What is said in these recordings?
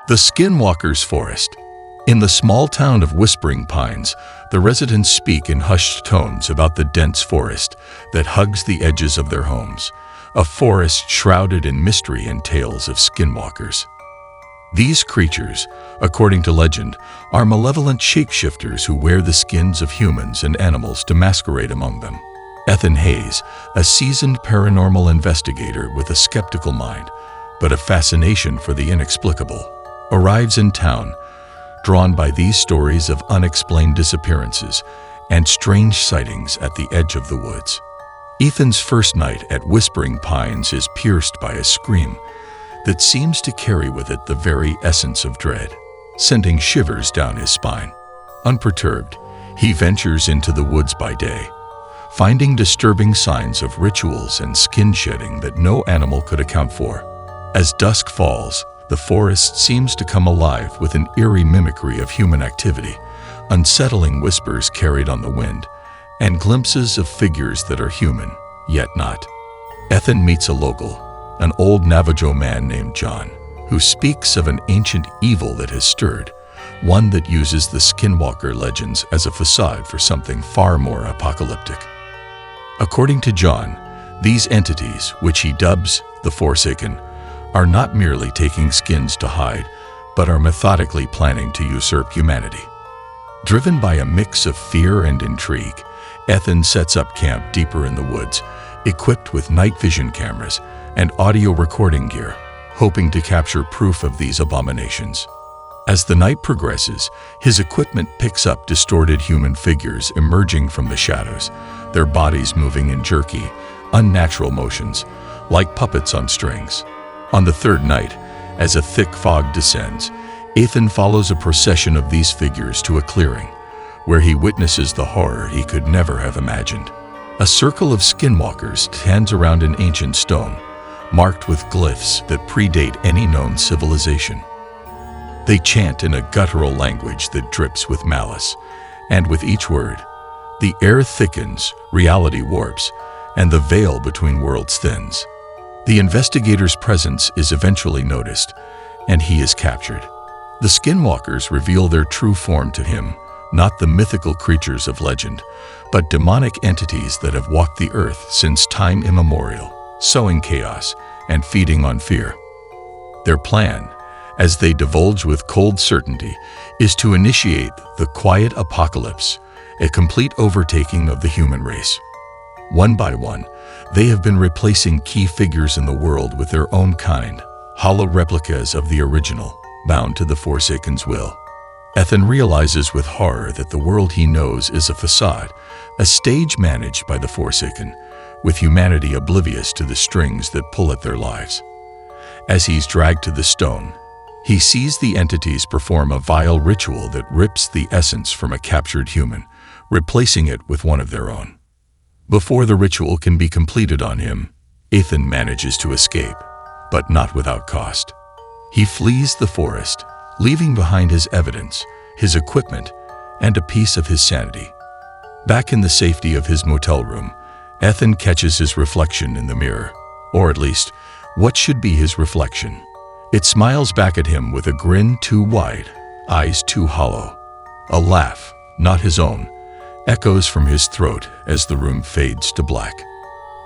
The Skinwalker's Forest. In the small town of Whispering Pines, the residents speak in hushed tones about the dense forest that hugs the edges of their homes, a forest shrouded in mystery and tales of skinwalkers. These creatures, according to legend, are malevolent shapeshifters who wear the skins of humans and animals to masquerade among them. Ethan Hayes, a seasoned paranormal investigator with a skeptical mind, but a fascination for the inexplicable, arrives in town, drawn by these stories of unexplained disappearances and strange sightings at the edge of the woods. Ethan's first night at Whispering Pines is pierced by a scream that seems to carry with it the very essence of dread, sending shivers down his spine. Unperturbed, he ventures into the woods by day, finding disturbing signs of rituals and skin shedding that no animal could account for. As dusk falls, the forest seems to come alive with an eerie mimicry of human activity, unsettling whispers carried on the wind, and glimpses of figures that are human, yet not. Ethan meets a local, an old Navajo man named John, who speaks of an ancient evil that has stirred, one that uses the Skinwalker legends as a facade for something far more apocalyptic. According to John, these entities, which he dubs the Forsaken, are not merely taking skins to hide, but are methodically planning to usurp humanity. Driven by a mix of fear and intrigue, Ethan sets up camp deeper in the woods, equipped with night vision cameras and audio recording gear, hoping to capture proof of these abominations. As the night progresses, his equipment picks up distorted human figures emerging from the shadows, their bodies moving in jerky, unnatural motions, like puppets on strings. On the third night, as a thick fog descends, Ethan follows a procession of these figures to a clearing, where he witnesses the horror he could never have imagined. A circle of skinwalkers stands around an ancient stone, marked with glyphs that predate any known civilization. They chant in a guttural language that drips with malice, and with each word, the air thickens, reality warps, and the veil between worlds thins. The investigator's presence is eventually noticed, and he is captured. The Skinwalkers reveal their true form to him, not the mythical creatures of legend, but demonic entities that have walked the earth since time immemorial, sowing chaos and feeding on fear. Their plan, as they divulge with cold certainty, is to initiate the quiet apocalypse, a complete overtaking of the human race. One by one, they have been replacing key figures in the world with their own kind, hollow replicas of the original, bound to the Forsaken's will. Ethan realizes with horror that the world he knows is a facade, a stage managed by the Forsaken, with humanity oblivious to the strings that pull at their lives. As he's dragged to the stone, he sees the entities perform a vile ritual that rips the essence from a captured human, replacing it with one of their own. Before the ritual can be completed on him, Ethan manages to escape, but not without cost. He flees the forest, leaving behind his evidence, his equipment, and a piece of his sanity. Back in the safety of his motel room, Ethan catches his reflection in the mirror, or at least, what should be his reflection. It smiles back at him with a grin too wide, eyes too hollow. A laugh, not his own, echoes from his throat as the room fades to black.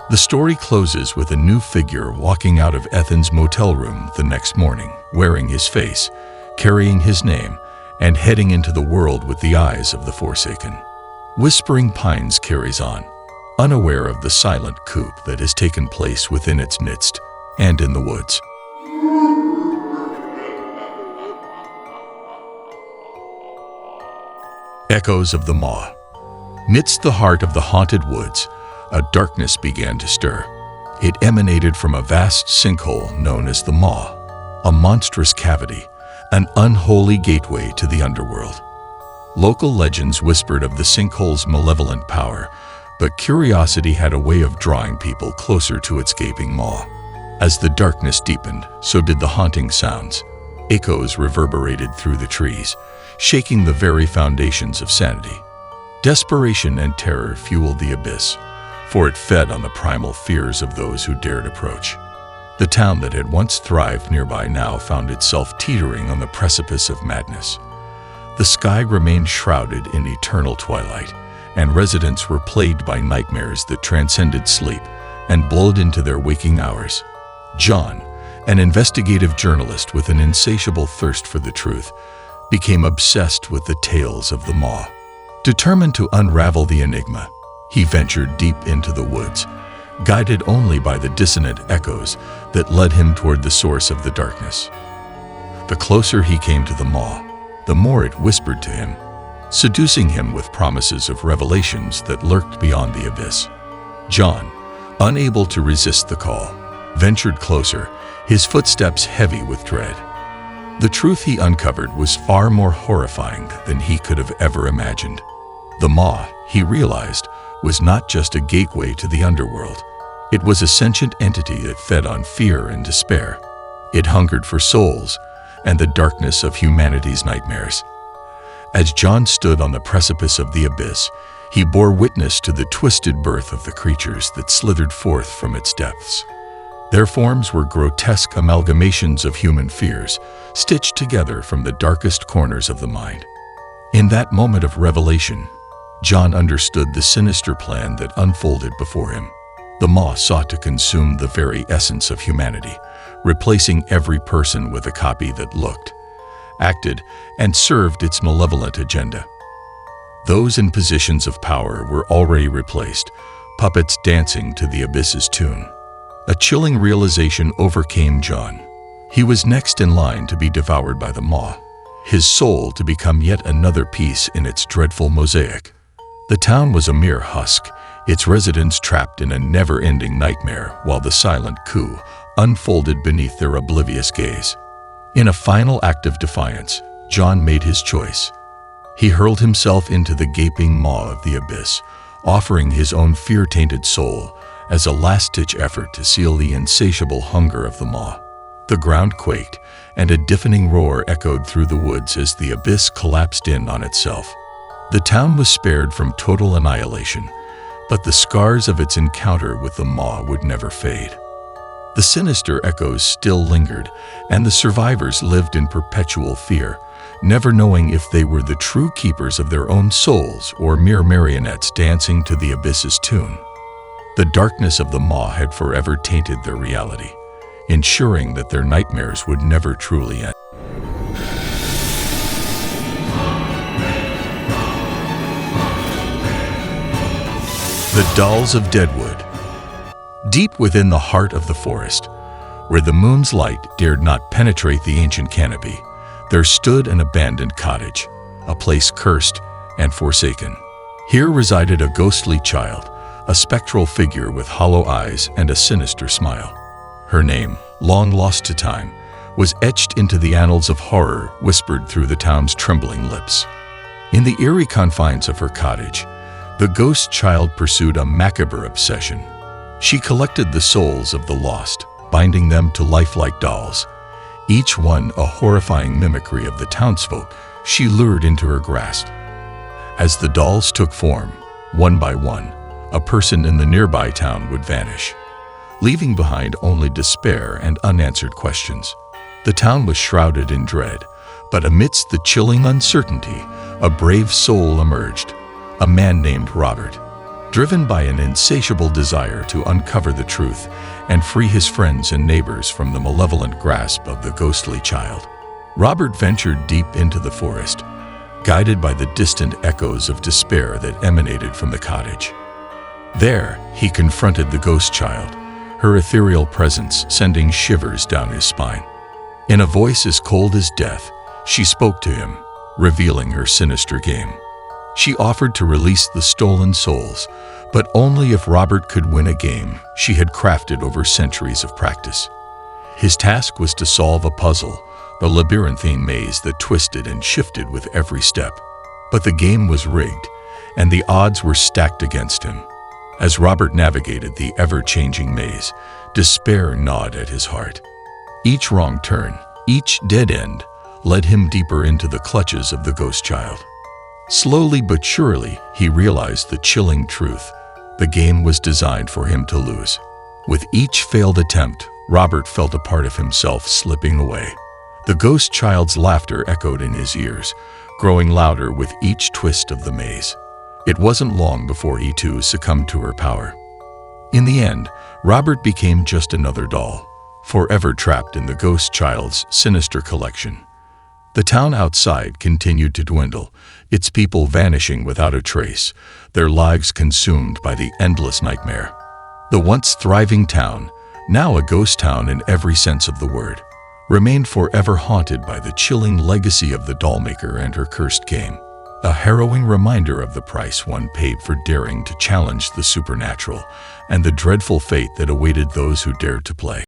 The story closes with a new figure walking out of Ethan's motel room the next morning, wearing his face, carrying his name, and heading into the world with the eyes of the Forsaken. Whispering Pines carries on, unaware of the silent coup that has taken place within its midst and in the woods. Echoes of the Maw. Midst the heart of the haunted woods, a darkness began to stir. It emanated from a vast sinkhole known as the Maw, a monstrous cavity, an unholy gateway to the underworld. Local legends whispered of the sinkhole's malevolent power, but curiosity had a way of drawing people closer to its gaping maw. As the darkness deepened, so did the haunting sounds. Echoes reverberated through the trees, shaking the very foundations of sanity. Desperation and terror fueled the abyss, for it fed on the primal fears of those who dared approach. The town that had once thrived nearby now found itself teetering on the precipice of madness. The sky remained shrouded in eternal twilight, and residents were plagued by nightmares that transcended sleep and bled into their waking hours. John, an investigative journalist with an insatiable thirst for the truth, became obsessed with the tales of the Maw. Determined to unravel the enigma, he ventured deep into the woods, guided only by the dissonant echoes that led him toward the source of the darkness. The closer he came to the Maw, the more it whispered to him, seducing him with promises of revelations that lurked beyond the abyss. John, unable to resist the call, ventured closer, his footsteps heavy with dread. The truth he uncovered was far more horrifying than he could have ever imagined. The Maw, he realized, was not just a gateway to the underworld. It was a sentient entity that fed on fear and despair. It hungered for souls and the darkness of humanity's nightmares. As John stood on the precipice of the abyss, he bore witness to the twisted birth of the creatures that slithered forth from its depths. Their forms were grotesque amalgamations of human fears, stitched together from the darkest corners of the mind. In that moment of revelation, John understood the sinister plan that unfolded before him. The Maw sought to consume the very essence of humanity, replacing every person with a copy that looked, acted, and served its malevolent agenda. Those in positions of power were already replaced, puppets dancing to the abyss's tune. A chilling realization overcame John. He was next in line to be devoured by the Maw, his soul to become yet another piece in its dreadful mosaic. The town was a mere husk, its residents trapped in a never-ending nightmare while the silent coup unfolded beneath their oblivious gaze. In a final act of defiance, John made his choice. He hurled himself into the gaping maw of the abyss, offering his own fear-tainted soul as a last-ditch effort to seal the insatiable hunger of the Maw. The ground quaked, and a deafening roar echoed through the woods as the abyss collapsed in on itself. The town was spared from total annihilation, but the scars of its encounter with the Maw would never fade. The sinister echoes still lingered, and the survivors lived in perpetual fear, never knowing if they were the true keepers of their own souls or mere marionettes dancing to the abyss's tune. The darkness of the Maw had forever tainted their reality, ensuring that their nightmares would never truly end. The Dolls of Deadwood. Deep within the heart of the forest, where the moon's light dared not penetrate the ancient canopy, there stood an abandoned cottage, a place cursed and forsaken. Here resided a ghostly child, a spectral figure with hollow eyes and a sinister smile. Her name, long lost to time, was etched into the annals of horror whispered through the town's trembling lips. In the eerie confines of her cottage, the ghost child pursued a macabre obsession. She collected the souls of the lost, binding them to lifelike dolls. Each one a horrifying mimicry of the townsfolk she lured into her grasp. As the dolls took form, one by one, a person in the nearby town would vanish, leaving behind only despair and unanswered questions. The town was shrouded in dread, but amidst the chilling uncertainty, a brave soul emerged, a man named Robert. Driven by an insatiable desire to uncover the truth and free his friends and neighbors from the malevolent grasp of the ghostly child, Robert ventured deep into the forest, guided by the distant echoes of despair that emanated from the cottage. There, he confronted the ghost child, her ethereal presence sending shivers down his spine. In a voice as cold as death, she spoke to him, revealing her sinister game. She offered to release the stolen souls, but only if Robert could win a game she had crafted over centuries of practice. His task was to solve a puzzle, the labyrinthine maze that twisted and shifted with every step. But the game was rigged, and the odds were stacked against him. As Robert navigated the ever-changing maze, despair gnawed at his heart. Each wrong turn, each dead end, led him deeper into the clutches of the ghost child. Slowly but surely, he realized the chilling truth. The game was designed for him to lose. With each failed attempt, Robert felt a part of himself slipping away. The ghost child's laughter echoed in his ears, growing louder with each twist of the maze. It wasn't long before he too succumbed to her power. In the end, Robert became just another doll, forever trapped in the ghost child's sinister collection. The town outside continued to dwindle, its people vanishing without a trace, their lives consumed by the endless nightmare. The once thriving town, now a ghost town in every sense of the word, remained forever haunted by the chilling legacy of the dollmaker and her cursed game, a harrowing reminder of the price one paid for daring to challenge the supernatural and the dreadful fate that awaited those who dared to play.